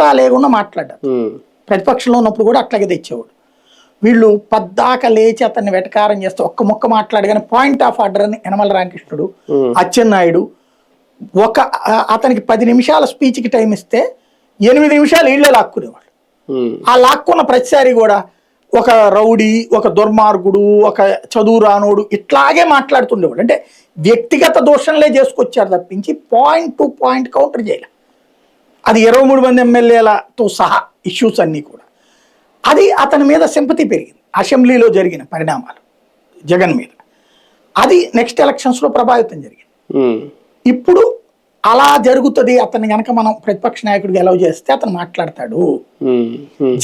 సిద్ధత లేకుండా మాట్లాడారు. ప్రతిపక్షంలో ఉన్నప్పుడు కూడా అట్లాగే తెచ్చేవాడు. వీళ్ళు పద్దాక లేచి అతన్ని వెటకారం చేస్తే ఒక్క ముక్క మాట్లాడగానే పాయింట్ ఆఫ్ ఆర్డర్ అని యనమల రామకృష్ణుడు, అచ్చెన్నాయుడు అతనికి 10 నిమిషాల స్పీచ్కి టైం ఇస్తే 8 నిమిషాలు ఇళ్ళే లాక్కునేవాళ్ళు. ఆ లాక్కున్న ప్రతిసారి కూడా ఒక రౌడీ, ఒక దుర్మార్గుడు, ఒక చదువు రానోడు ఇట్లాగే మాట్లాడుతుండేవాడు. అంటే వ్యక్తిగత దోషంలే చేసుకొచ్చారు తప్పించి పాయింట్ టు పాయింట్ కౌంటర్ చేయాలి. అది 23 మంది ఎమ్మెల్యేలతో సహా ఇష్యూస్ అన్నీ కూడా. అది అతని మీద సింపతి పెరిగింది. అసెంబ్లీలో జరిగిన పరిణామాలు జగన్ మీద, అది నెక్స్ట్ ఎలక్షన్స్లో ప్రభావితం జరిగింది. ఇప్పుడు అలా జరుగుతుంది. అతన్ని కనుక మనం ప్రతిపక్ష నాయకుడికి అలౌ చేస్తే అతను మాట్లాడతాడు.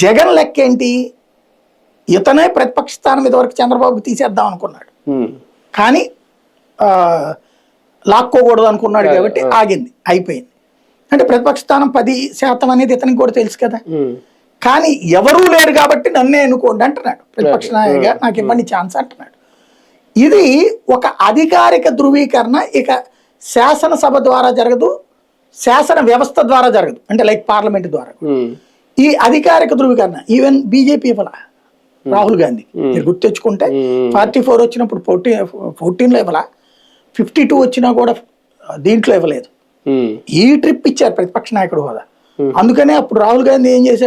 జగన్ లెక్క ఏంటి, ఇతనే ప్రతిపక్ష స్థానం మీద వరకు చంద్రబాబుకి తీసేద్దాం అనుకున్నాడు, కానీ లాక్కోకూడదు అనుకున్నాడు కాబట్టి ఆగింది, అయిపోయింది. అంటే ప్రతిపక్ష స్థానం 10% అనేది ఇతనికి కూడా తెలుసు కదా. కానీ ఎవరూ లేరు కాబట్టి నన్నే ఎన్నుకోండి అంటున్నాడు ప్రతిపక్ష నాయకుడిగా, నాకు ఇవ్వండి ఛాన్స్ అంటున్నాడు. ఇది ఒక అధికారిక ధృవీకరణ. ఇక శాసనసభ ద్వారా జరగదు, శాసన వ్యవస్థ ద్వారా జరగదు, అంటే లైక్ పార్లమెంట్ ద్వారా. ఈ అధికారిక ధృవీకరణ ఈవెన్ బీజేపీ ఇవ్వాల, రాహుల్ గాంధీ మీరు గుర్తు తెచ్చుకుంటే 44 వచ్చినప్పుడు 14లో ఇవ్వాల, 52 వచ్చినా కూడా దీంట్లో ఇవ్వలేదు. ఈ ట్రిప్ ఇచ్చారు ప్రతిపక్ష నాయకుడు హోదా. అందుకనే అప్పుడు రాహుల్ గాంధీ ఏం చేశాడు,